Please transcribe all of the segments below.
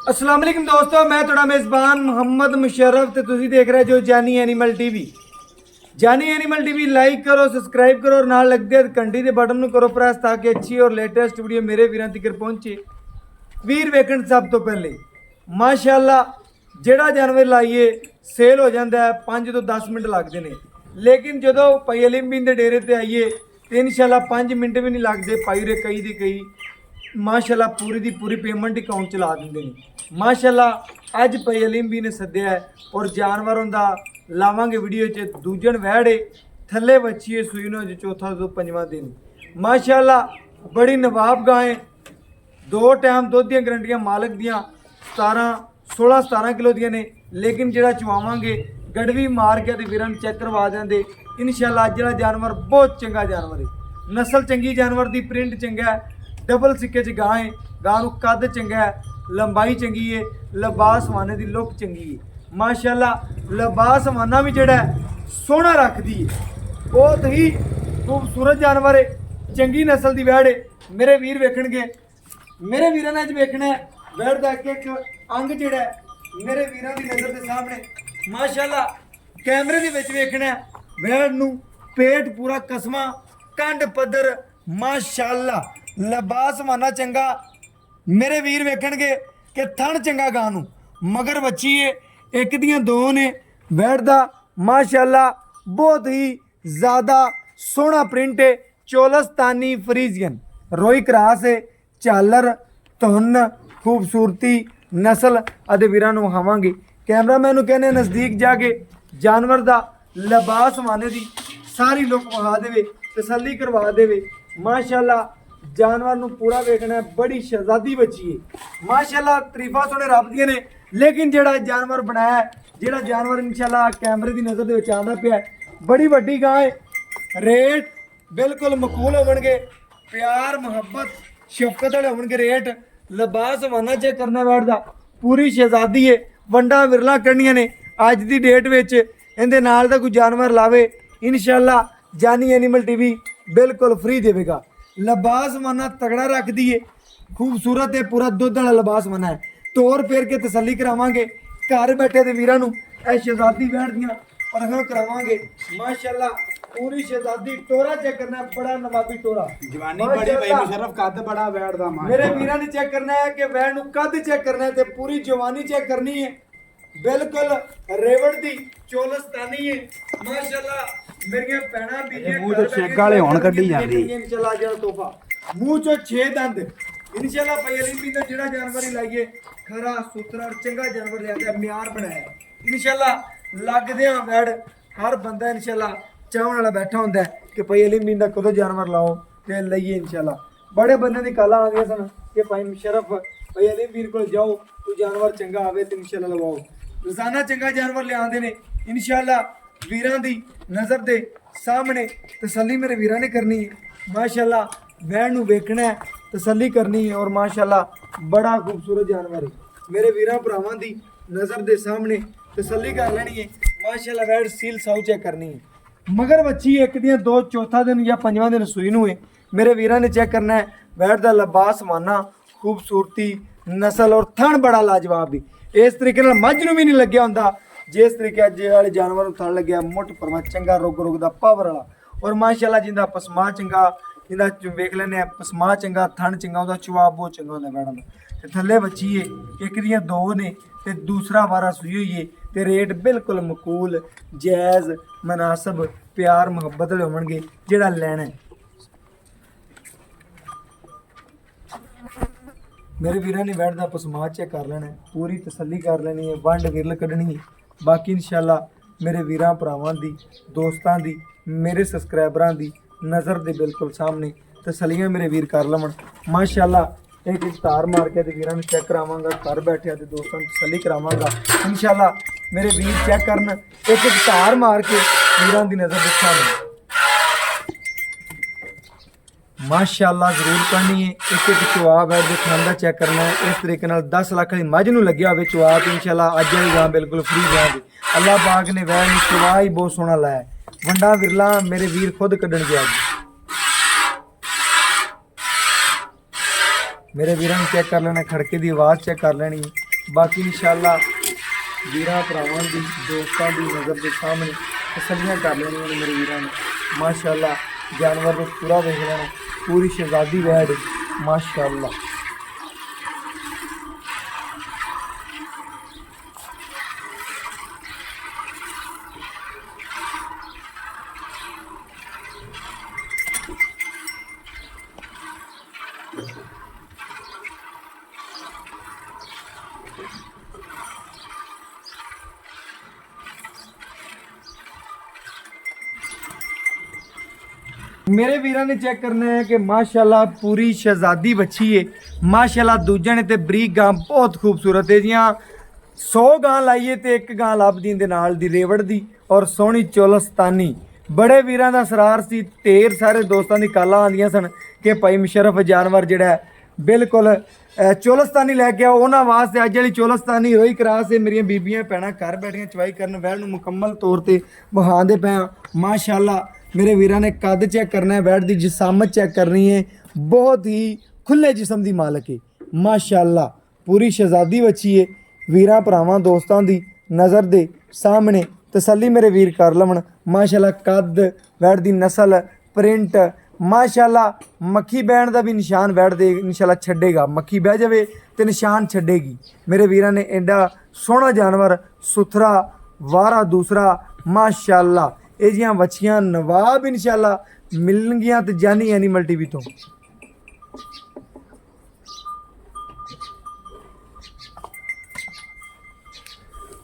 अस्सलाम वालेकुम दोस्तों, मैं थोड़ा मेज़बान मोहम्मद मुशर्रफ ते तुसी देख रहे जो जानी एनिमल टीवी। जानी एनिमल टीवी लाइक करो, सब्सक्राइब करो और नाल लगदे घंटी दे बटन नूं करो प्रेस ताकि अच्छी और लेटेस्ट वीडियो मेरे वीरां तक पहुंचे। वीर वेखण सब तो पहले माशाअल्लाह जेड़ा जानवर लाइए सेल हो जाता है 5 तो 10 मिनट लगते हैं, लेकिन जो भाई अलीम बिन दे डेरे ते आइए तो इंशाअल्लाह 5 मिनट भी नहीं लगते। भाई रे कई दे कई माशाअल्लाह पूरी दी पूरी पेमेंट अकाउंट चला देंगे ने। माशाअल्लाह अज भाई अलीम भी ने सद्या है और जानवरों का लावांगे वीडियो च दूजन वैड़े थले बच्ची सूई नो जो चौथा तो पंजवा दिन। माशाअल्लाह बड़ी नवाब गाय 2 टाइम दुध दी गारंटियां मालक दियां 16 किलो दियां ने, लेकिन जेड़ा चवावांगे गड़वी मार के ते वीरां चेक करवा देंगे इंशाअल्लाह। अज जेड़ा जानवर बहुत चंगा जानवर है, नस्ल चंगी जानवर दी, प्रिंट चंगा है, डबल सिक्के च गां है, गां नूं कद चंगा है, लंबाई चंगी है, लबास हवाने की लुक चंगी है। माशाअल्लाह लबास हवाना भी जोड़ा सोहना रखती है, बहुत ही खूबसूरत जानवर है, चंगी नस्ल की वैड़ है। मेरे वीर वेखणगे, मेरे वीरां ने अज वेखना है वैड़ का एक अंग जोड़ा मेरे वीरां की नज़र के सामने। माशाअल्लाह कैमरे के विच वेखना है वैड़ नूं पेट पूरा कसमा, कंड पद्धर, माशाअल्लाह लबास माना चंगा। मेरे वीर वेखणगे कि थण चंगा गां नूं, मगर बच्ची है एक दियां दो ने वैड़ दा। माशाअल्लाह बहुत ही ज़्यादा सोहना प्रिंट है, चोलस्तानी फ्रीजियन रोई क्रास है, झालर धुन खूबसूरती नस्ल अदे वीरां नूं विखावांगे। कैमरामैन नूं कहने नज़दीक जाके जानवर दा लबास माने दी सारी लुक विखा देवे, तसल्ली करवा देवे। माशाअल्लाह जानवर नूं पूरा वेखना है, बड़ी शहजादी बच्ची है। माशाअल्लाह तरीफा सोने रब दियां ने, लेकिन जेड़ा जानवर बनाया है, जेड़ा जानवर इंशाअल्लाह कैमरे की नज़र दे विच आंदा पिया है, बड़ी वड्डी गां है। रेट बिल्कुल मकूल होवणगे, प्यार मुहब्बत शफकत वाले होवणगे रेट। लिबास हवाना चेक करना वैड़ दा, पूरी शहजादी है, वंडा विरला करनियां ने। अज दी डेट विच इहदे नाल दा कोई जानवर लावे इंशाअल्लाह जानी एनिमल टीवी बिल्कुल फ्री देवेगा। लिबास माना तगड़ा रख दिए, खूबसूरत है, पूरा दुध वाला लिबास माना है। तोड़ फेर के तसल्ली करावांगे घर बैठे दे वीरां नूं, ए शहजादी वैड़ दियां परखां करावांगे। माशाअल्लाह पूरी शहजादी, टोरा चेक करना है, बड़ा नवाबी टोरा, जवानी बड़ी भाई मुशर्रफ कद बड़ा वैड़ दा। मेरे वीरां ने चेक करना है कि वैड़ नूं कद चेक करना है ते पूरी जवानी चेक करनी है। बिल्कुल रेवड़ दी चोलस्तानी है। माशाअल्लाह मेरियां भैणां बीजियां मूंह तो छेग वाले होण कड्ढी जांदी इंशाअल्लाह। जेड़ा तोहफा मूंह चो 6 दंद इंशाअल्लाह भाई अली भी जेड़ा जानवर ही लाइए खरा सुथरा और चंगा जानवर लिया म्यार बनाया इंशाअल्लाह। लगदे वैड़ हर बंदा इंशाअल्लाह चाहण वाला बैठा होंदा है कि भाई अली मीन दा कदों जानवर लाओ ते लईए इंशाअल्लाह। बड़े बंदे दी काला आ गया सन कि भाई मुशर्रफ भाई अली वीर को जाओ, कोई जानवर चंगा आवे तो इंशाअल्लाह लवाओ। रोजाना चंगा जानवर लियाते ने इंशाअल्लाह। वीरां दी नज़र दे सामने तसल्ली मेरे वीरां ने करनी है। माशाअल्लाह वैड़ नूं वेखना है, तसल्ली करनी है, और माशाअल्लाह बड़ा खूबसूरत जानवर है। मेरे वीरां भरावां दी नज़र दे सामने तसल्ली कर लेनी है। माशाअल्लाह वैड़ सील साउ चेक करनी है, मगर बच्ची एक दियां 2 चौथा दिन या 5वां दिन सूई नूं है। मेरे वीरां ने चेक करना है वैड़ दा लिबास माना, खूबसूरती नस्ल और थण बड़ा लाजवाब भी। इस तरीके नाल मझ नूं भी नहीं लग्या हुंदा जिस तरीके अज वाले जानवर थण लग्या, मुठ परमा चंगा रुग रुग दा पावर वाला। और माशाअल्लाह जिंदा पसमा चंगा, जिंदा वेख लैने पसमा चंगा, थण चंगा, उहदा चुआब बहुत चंगा हुंदा वैड़ां दा। ते थल्ले बच्ची है, एक दियां 2 ने ते दूसरा वारा सूई हुई है। ते रेट बिल्कुल मकूल जायज़ मुनासब प्यार मुहब्बत वाले होवणगे जेड़ा लैना है। मेरे वीरां ने वैड़ दा पसमा चेक कर लेना है, पूरी तसल्ली कर लेनी है, वंड विरल कड्ढनी है। बाकी इंशाअल्लाह मेरे वीरां भरावां दी, दोस्तां दी, मेरे सबसक्राइबरां दी नज़र दे बिल्कुल सामने तसल्लियां मेरे वीर कर लवन। माशाअल्लाह एक तार मार के ते वीरां नूं चेक करावांगा, घर बैठे ते दोस्तां नूं तसल्ली करावांगा इंशाअल्लाह। मेरे वीर चेक करन, एक तार मार के वीरां दी नज़र दे सामने माशाअल्लाह जरूर करनी है। एक चुआब है जो खाना चेक करना है। इस तरीके नाल 10 लाख वाली मझ नूं लग्या होवे चुआब इंशाअल्लाह अज वाली गां बिल्कुल फ्री गां दी। अल्लाह पाक ने वैड़ नूं चुआ ही बहुत सोहना लाया, वंडा विरला मेरे वीर खुद कड्ढण गया। मेरे वीरां चेक कर लेना, खड़के की आवाज़ चेक कर लेनी, ਬਾਕੀ ਇਨਸ਼ਾਅੱਲਾ ਵੀਰਾਂ ਭਰਾਵਾਂ ਦੀ ਦੋਸਤਾਂ ਦੀ ਨਜ਼ਰ ਦੇ ਸਾਹਮਣੇ ਤਸੱਲੀਆਂ ਕਰ ਲੈਣੀਆਂ ਨੇ ਮੇਰੇ ਵੀਰਾਂ ਨੇ। ਮਾਸ਼ਾਅੱਲਾ ਜਾਨਵਰ ਨੂੰ ਪੂਰਾ ਵੇਖ ਲੈਣਾ, ਪੂਰੀ ਸ਼ਹਿਜ਼ਾਦੀ ਵੈੜ ਮਾਸ਼ਾਅੱਲਾ। मेरे वीरा ने चेक करना है कि माशाल्लाह पूरी शहजादी बच्ची है माशाल्लाह। दूजे ने ते बरीक गां बहुत खूबसूरत है जियां 100 गां लाइए तो एक गां लभदी दे नाल दी रेवड़ दी और सोहनी चोलस्तानी। बड़े वीरां दा सरार सी, ढेर सारे दोस्तां दी कालां आंदियां सन कि भाई मुशर्रफ जानवर जिहड़ा है बिल्कुल चोलस्तानी लैके आओ। उन्हां वास्ते अज वाली चोलस्तानी रोई क्रास है मेरियां बीबियां भैणां घर बैठियां चवाई करन वैड़ नूं मुकम्मल तौर ते बहांदे पे माशाल्लाह। मेरे वीरा ने कद चेक करना है, वैट की जिसामत चेक करनी है, बहुत ही खुले जिस्म की मालक है माशाल्लाह। पूरी शहजादी बच्ची है। वीरा भरावां दोस्तां दी नज़र दे सामने तसल्ली मेरे वीर कर लवन माशाल्लाह। कद वैट की नस्ल प्रिंट माशाल्लाह। मक्खी बैण का भी निशान वैट दे इंशाल्लाह छड्डेगा, मक्खी बह जाए तो निशान छड्डेगी। मेरे वीरा ने एडा सोहना जानवर सुथरा वारा दूसरा माशाल्लाह। ਇਹ ਜਿਹੀਆਂ ਵੱਛੀਆਂ ਨਵਾਬ ਇਨਸ਼ਾਅੱਲਾ ਮਿਲਣਗੀਆਂ ਤੇ ਜਾਨੀ ਐਨੀਮਲ ਟੀਵੀ ਤੋਂ।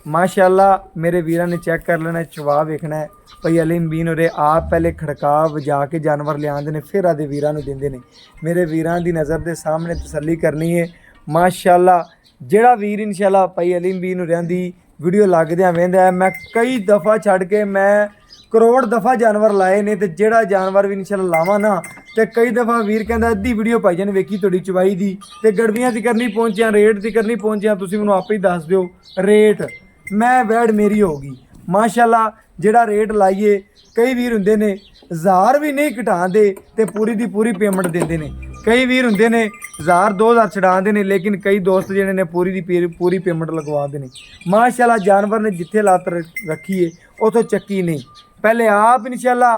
माशाल्लाह मेरे वीरा ने चेक कर लेना, चवा वेखना है भाई अलीम बीन होरे आप पहले खड़का वजा के जानवर लियाते हैं फिर आदे वीरां नूं दिंदे ने। मेरे वीरां दी नज़र दे सामने तसल्ली करनी है माशाल्लाह। जेड़ा वीर इंशाल्लाह भाई अलीम बीन होरियां दी वीडियो लगदियां वेंदा है, मैं कई दफ़ा छड़ के मैं करोड़ दफ़ा जानवर लाए ने, तो जेड़ा जानवर भी इंशाल्लाह लावा ना तो कई दफ़ा वीर कहता अद्धी वीडियो भाई जान वेखी तुहाडी चवाई दी ते गड़बियां ती करनी पहुंचिया, रेट ती करनी पहुंचिया, तुसीं मैनूं आपे ही दस दिओ रेट, मैं वैड़ मेरी होगी माशाल्लाह। जेड़ा रेट लाइए कई वीर हुंदे ने 1000 भी नहीं घटांदे ते पूरी दी पूरी पेमेंट दिंदे ने, कई वीर हुंदे ने 1000 2000 छड़ांदे ने, लेकिन कई दोस्त जिहड़े ने पूरी दी पूरी पेमेंट लगवांदे ने माशाल्लाह। जानवर ने जिथे लत रखी है उथों चक्की नहीं, पहले आप इंशाल्लाह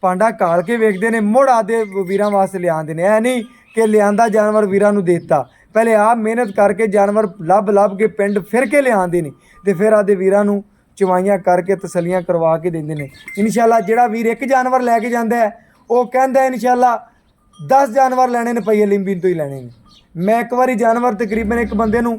पांडा काल के वेखते हैं मुड़ आदे वीरां वास्ते लियाते हैं। ऐ नहीं कि लियांदा जानवर वीरां नूं देता, पहले आप मेहनत करके जानवर लभ के पिंड फिर के लियाते हैं तो फिर आदे वीरां नूं चवाइयां करके तसलियां करवा के देंदे ने इंशाल्लाह। जेड़ा वीर एक जानवर लैके जाता है वो कहता है इंशाल्लाह 10 जानवर लैने ने पई लिंबी तो ही लैने ने। मैं एक बारी जानवर तकरीबन एक बंदे नूं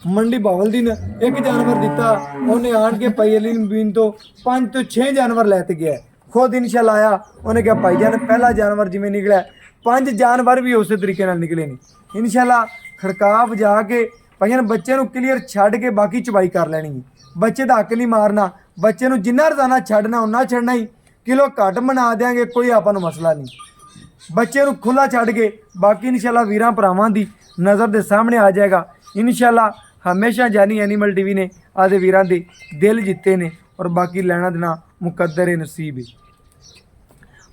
मंडी बावलदीन एक जानवर दिता, उन्हें आन के पई लिंबीन तो 5 तो 6 जानवर लैते गया खुद इंशाल्लाह आया। उन्हें कहा भाईजान पहला जानवर जिमें निकला 5 जानवर भी उस तरीके नाल निकले नहीं इंशाल्लाह। खड़का बजा के भाईजान बच्चे नूं क्लीयर छड़ के बाकी चवाई कर लैनी है, बच्चे दा हक नहीं मारना, बच्चे नूं जिन्ना रोजाना छड़ना उन्ना छड़ना ही, किलो घट बना देंगे कोई आपां नूं मसला नहीं, बच्चे नूं खुला छड़ के बाकी इंशाल्लाह वीरां भरावां दी नज़र दे सामने आ जाएगा इंशाल्लाह। हमेशा जानी एनिमल टीवी ने आदे वीरां दे दिल जिते ने और बाकी लैना देना मुकद्दर नसीब है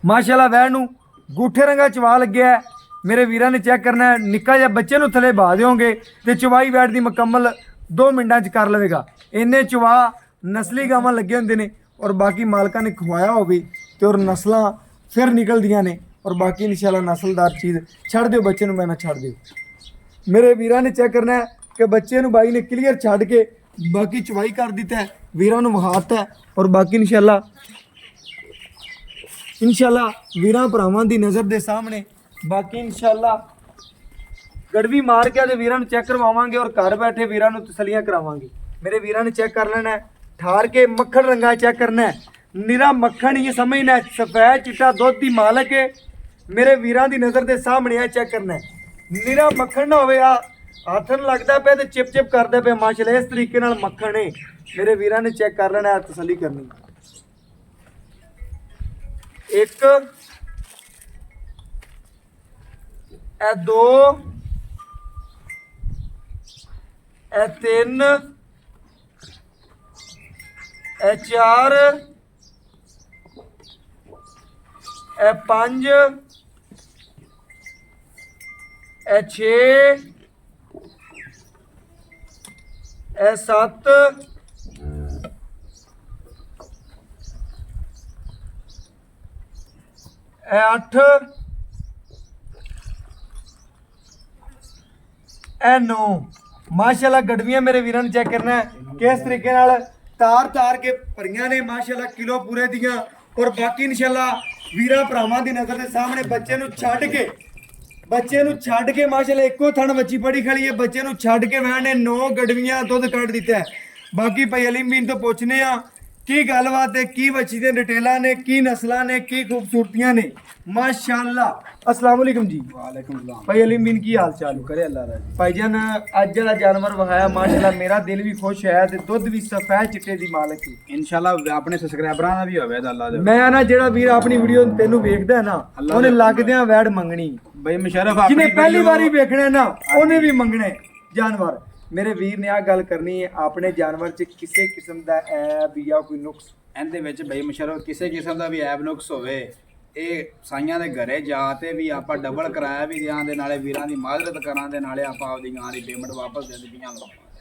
माशाल्लाह। वैड़ नूं गूठे रंगा चवा लग्या है, मेरे वीरां ने चेक करना है, निक्का जिहा बच्चे नूं थले बहा देओगे तो चवाई वैड़ दी मुकम्मल 2 मिनटां च कर लवेगा। इन्ने चवा नस्ली गावां लगे हुंदे ने और बाकी मालकां ने खवाया होवे तो और नस्लां फिर निकलदियां ने और बाकी इंशाल्लाह नस्लदार चीज़ छड़ दिओ, बच्चे नूं मैं ना छड़ दिओ। मेरे वीरां ने चेक करना है कि बच्चे नूं बाई ने क्लीयर छड़ के बाकी चवाई कर दिता है, वीरां नूं वहाता है और बाकी इंशाल्लाह वीरां भरावां दी नज़र दे सामने बाकी इंशाल्लाह गड़वी मार के आदे वीरां नूं चेक करवावांगे और घर बैठे वीरां नूं तसलियां करावांगे। मेरे वीरां ने चेक कर लेना है, ठार के मक्खन रंगा चेक करना है, निरा मक्खन ये समझना है, सफेद चिट्टा दुध दी मालक है मेरे वीरां दी नज़र दे सामने है, चेक करना है निरा मक्खन ना होवे हाथ न लगता पे तो चिप चिप करते पे माशाल्लाह। इस तरीके नाल मक्खन है मेरे वीरां ने चेक कर लेना है, तसल्ली करनी। एक ए 2 ए 3 ए 4 ए 5 ए 6 ਇਹ 7 ਇਹ 8 ਇਹ 9 ਮਾਸ਼ਾਅੱਲਾ ਗੜਵੀਆਂ ਮੇਰੇ ਵੀਰਾਂ ਨੂੰ ਚੈੱਕ ਕਰਨਾ ਹੈ ਕਿਸ ਤਰੀਕੇ ਨਾਲ ਤਾਰ ਕੇ ਭਰੀਆਂ ਨੇ ਮਾਸ਼ਾਅੱਲਾ ਕਿਲੋ ਪੂਰੇ ਦੀਆਂ। ਔਰ ਬਾਕੀ ਇਨਸ਼ਾਅੱਲਾ ਵੀਰਾਂ ਭਰਾਵਾਂ ਦੀ ਨਜ਼ਰ ਦੇ ਸਾਹਮਣੇ ਬੱਚੇ ਨੂੰ ਛੱਡ ਕੇ ਮਾਸ਼ਾਅੱਲਾ ਇੱਕੋ ਥਣ ਵੱਛੀ ਪੜੀ ਖੜੀ ਹੈ। ਬੱਚੇ ਨੂੰ ਛੱਡ ਕੇ ਵੈਣ ਨੇ 9 ਗੜਵੀਆਂ ਦੁੱਧ ਕੱਢ ਦਿੱਤਾ ਹੈ। ਬਾਕੀ ਭਾਈ ਅਲੀਮ ਬੀਨ ਤੋਂ ਪੁੱਛਨੇ ਆ ਕੀ ਗੱਲਬਾਤ ਹੈ, ਕੀ ਵੱਛੀ ਦੇ ਡਿਟੇਲਾਂ ਨੇ, ਕੀ ਨਸਲਾਂ ਨੇ, ਕੀ ਖੂਬਸੂਰਤੀਆਂ ਨੇ ਮਾਸ਼ਾਅੱਲਾ। अस्सलाम वालेकुम जी। वालेकुम सलाम। भाई अलीम बिन की हाल चाल करे अल्लाह दा। भाईजान अज जड़ा जानवर वहाया माशाल्लाह मेरा दिल भी खुश है ते दुध भी सफेद चिट्टे दी मालक है इंशाल्लाह अपने सब्सक्राइबरां दा भी होवे अल्लाह दे। मैं ना जेड़ा वीर अपनी वीडियो तेनू वेखदा है ना ओने लगदियां वैड मंगनी भाई मुशर्रफ अपनी जिने पहली बारी वेखना है ना ओने भी मंगने जानवर। मेरे वीर ने आ गल करनी है अपने जानवर च किसी किस्म दा ऐब या कोई नुक्स ਇਹਦੇ ਵਿੱਚ ਬਈ ਮੁਸ਼ਰਫ ਕਿਸੇ ਕਿਸਮ ਦਾ ਵੀ ਐਬ ਨੁਕਸ ਹੋਵੇ ਇਹ ਸਾਈਆਂ ਦੇ ਘਰੇ ਜਾ ਤੇ ਵੀ ਆਪਾਂ ਡਬਲ ਕਿਰਾਇਆ ਵੀ ਦਿਆਂ ਦੇ ਨਾਲੇ ਵੀਰਾਂ ਦੀ ਮਾਜ਼ਰਤ ਕਰਾਂ ਦੇ ਨਾਲੇ ਆਪਾਂ ਆਪਦੀ ਗਾਂ ਦੀ ਪੇਮੈਂਟ ਵਾਪਸ ਦੇ ਦਿੱਤੀਆਂ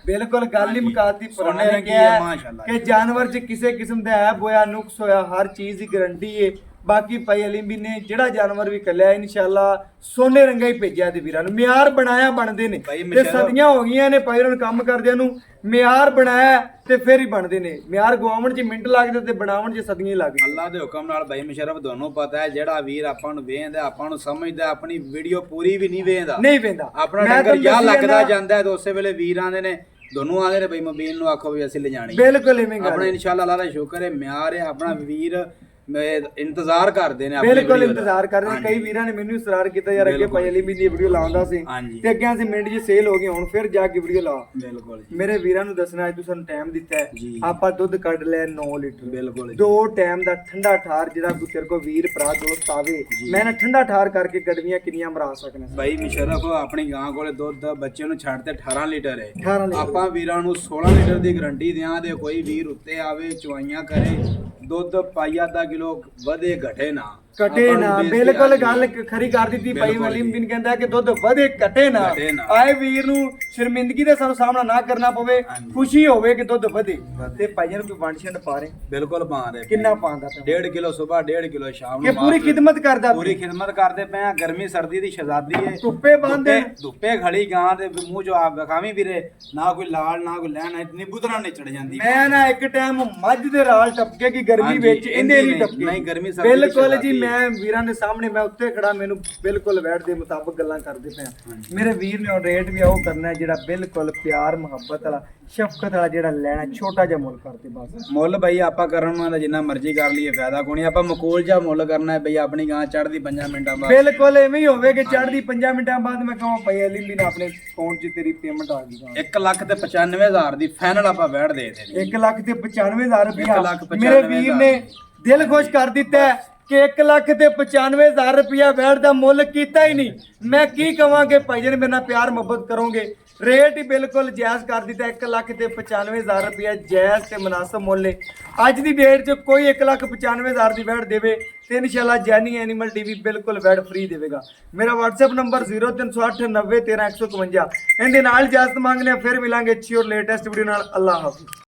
बिल्कुल गल ही मुकाती सोने पुराने लगी है माशाल्लाह कि जानवर च किसी किस्म दा ऐब होया नुक्स होया हर चीज की गारंटी है। बाकी भाई अलीम भी ने जेड़ा जानवर भी कलिया इंशाल्लाह सोने रंगा ही भेजा ते वीरां नूं मियार बनाया बनदे ने ते सदियां हो गईयां ने भाई उन्होंने काम करदियां नूं मियार बनाया ते फिर ही बनदे ने। मियार गवाउण च मिंट लगदे ते बनाउण च सदियां ही लगदियां। ਅੱਲਾਹ ਦੇ ਹੁਕਮ ਨਾਲ ਭਾਈ ਮੁਸ਼ਰਫ ਦੋਨੋਂ ਪਤਾ ਹੈ ਜਿਹੜਾ ਵੀਰ ਆਪਾਂ ਨੂੰ ਵੇਖਦਾ ਆਪਾਂ ਨੂੰ ਸਮਝਦਾ ਆਪਣੀ ਵੀਡੀਓ ਪੂਰੀ ਵੀ ਨਹੀਂ ਵੇਖਦਾ नहीं वेंदा ਆਪਣਾ ਡੰਗਰ ਜਾਂ ਲੱਗਦਾ ਜਾਂਦਾ ਹੈ ਤੇ ਉਸੇ ਵੇਲੇ ਵੀਰ ਆਂਦੇ ਨੇ ਦੋਨੋਂ ਆਂਦੇ ਨੇ ਭਾਈ ਮਬੀਨ ਨੂੰ ਆਖੋ ਵੀ ਅਸੀਂ ਲੈ ਜਾਣੀ बिल्कुल इवें गल ਆਪਣਾ ਇਨਸ਼ਾਅੱਲਾ ਅੱਲਾਹ ਦਾ ਸ਼ੁਕਰ ਹੈ ਮਿਆਰ ਹੈ ਆਪਣਾ ਵੀਰ ਇੰਤਜ਼ਾਰ ਕਰਦੇ ਨੇ ਬਿਲਕੁਲ ਇੰਤਜ਼ਾਰ ਕਰ ਰਹੇ ਕਈ ਵੀਰਾਂ ਨੇ ਮੈਨੂੰ ਇਸਰਾਰ ਕੀਤਾ ਯਾਰ ਅੱਗੇ ਭਾਈ ਅਲੀ ਦੀ ਵੀਡੀਓ ਲਾਉਂਦਾ ਸੀ ਤੇ ਅੱਗੇ ਅਸੀਂ ਮਿੰਟ 'ਚ ਸੇਲ ਹੋ ਗਏ ਹੁਣ ਫਿਰ ਜਾ ਕੇ ਵੀਡੀਓ ਲਾ। ਬਿਲਕੁਲ ਮੇਰੇ ਵੀਰਾਂ ਨੂੰ ਦੱਸਣਾ ਅੱਜ ਤੁਸੀਂ ਟਾਈਮ ਦਿੱਤਾ ਹੈ ਆਪਾਂ ਦੁੱਧ ਕੱਢ ਲਿਆ 9 ਲੀਟਰ ਬਿਲਕੁਲ ਦੋ ਟਾਈਮ ਦਾ ਠੰਡਾ ਠਾਰ ਜਿਹੜਾ ਕੋਈ ਤੇਰੇ ਕੋ ਵੀਰ ਭਰਾ ਦੋਸਤ ਆਵੇ ਮੈਂ ਨਾ ਠੰਡਾ ਠਾਰ ਕਰਕੇ ਗੜਵੀਆਂ ਕਿੰਨੀਆਂ ਮਰਾ ਸਕਣਾ। ਭਾਈ ਮੁਸ਼ਰਫ ਆਪਣੀ ਗਾਂ ਕੋਲੇ ਦੁੱਧ ਬੱਚੇ ਨੂੰ ਛੱਡ ਤੇ 18 ਲੀਟਰ ਹੈ 18 ਲੀਟਰ ਆਪਾਂ ਵੀਰਾਂ ਨੂੰ 16 ਲੀਟਰ ਦੀ ਗਾਰੰਟੀ ਦਿਆਂ ਦੇ ਕੋਈ ਵੀਰ ਉੱਤੇ ਆਵੇ ਚਵਾਈਆਂ ਕਰੇ ਦੁੱਧ ਪਾਈ ਅੱਧਾ ਕਿਲੋ ਵਧੇ ਘਟੇ ਨਾ कटे ना बिल्कुल गल खरी कर दी भाई अलीम बिन कहंदा कि दुध वधे कटे ना आए वीर नु शर्मिंदगी दे सानू सामना ना करना पवे खुशी होवे कि दुध वधे ते भाईयां नु कोई वंशण पा रहे बिल्कुल पा रहे किन्ना पांदा 1.5 किलो सुबह 1.5 किलो शाम के पूरी खिदमत करदा पूरी खिदमत करदे पे गर्मी सर्दी दी शहजादी है धुप्पे बांधे धुप्पे खड़ी गां दे मूंह जो आप बखावी वीरे ना कोई लाल ना कोई लैन नींबू तरह नहीं चढ़ जांदी मैं ना एक टाइम मझ दे राल टपके की गर्मी विच इंदे नहीं टपके नहीं गर्मी सर्दी बिल्कुल जी मैं वीरां ने सामने मैं उत्ते खड़ा मैनू बिल्कुल वैट दे मुताबिक गल्लां करदे पे मेरे वीर ने रेट भी ਉਹ ਕਰਨਾ ਜਿਹੜਾ ਬਿਲਕੁਲ ਪਿਆਰ ਮੁਹੱਬਤ ਵਾਲਾ ਸ਼ਫਕਤ ਵਾਲਾ ਜਿਹੜਾ ਲੈਣਾ ਛੋਟਾ ਜਿਹਾ ਮੁੱਲ ਕਰਦੇ ਬਸ ਮੁੱਲ ਬਈ ਆਪਾਂ ਕਰਨ ਵਾਲਾ ਜਿੰਨਾ ਮਰਜ਼ੀ ਕਰ ਲਈਏ ਫਾਇਦਾ ਕੋਈ ਨਹੀਂ ਆਪਾਂ ਮਕੂਲ ਜਿਹਾ ਮੁੱਲ ਕਰਨਾ ਹੈ ਬਈ ਆਪਣੀ ਗਾਂ ਚੜ੍ਹਦੀ 5 ਮਿੰਟਾਂ ਬਾਅਦ ਬਿਲਕੁਲ ਐਵੇਂ ਹੀ ਹੋਵੇ ਕਿ ਚੜ੍ਹਦੀ 5 ਮਿੰਟਾਂ ਬਾਅਦ ਮੈਂ ਕਹਾਂ ਭਾਈ ਅਲੀ ਵੀ ਨੇ ਆਪਣੇ ਅਕਾਊਂਟ 'ਚ ਤੇਰੀ ਪੇਮੈਂਟ ਆ ਗਈ 1,95,000 ਦੀ ਫਾਈਨਲ ਆਪਾਂ ਵੈਟ ਦੇ ਦੇਣੀ 1,95,000 ਰੁਪਇਆ ਮੇਰੇ ਵੀਰ ਨੇ ਦਿਲ ਖੁਸ਼ ਕਰ ਦਿੱਤਾ ਹੈ ਕਿ 1,95,000 ਰੁਪਇਆ ਵੈਟ ਦਾ ਮੁੱਲ ਕੀਤਾ ਹੀ ਨਹੀਂ। ਮੈਂ ਕੀ ਕਵਾਂਗੇ ਭਾਈ ਜੀ ਨੇ ਮੇਰੇ ਨਾਲ ਪਿਆਰ ਮੁਹੱਬਤ ਕਰੋਗੇ रेट ही बिल्कुल जायज़ कर दिता 1,95,000 रुपया जायज़ ते मुनासिब मुल है। अज की डेट च कोई 1,95,000 की वैट देवे तो इंशाल्लाह जैनी एनिमल टीवी बिल्कुल वैट फ्री देगा। मेरा WhatsApp नंबर 0308 90 13 151 इनके नाल इजाजत मांगने फिर मिलांगे अच्छी और लेटेस्ट वीडियो नाल। अल्लाह हाफिज़।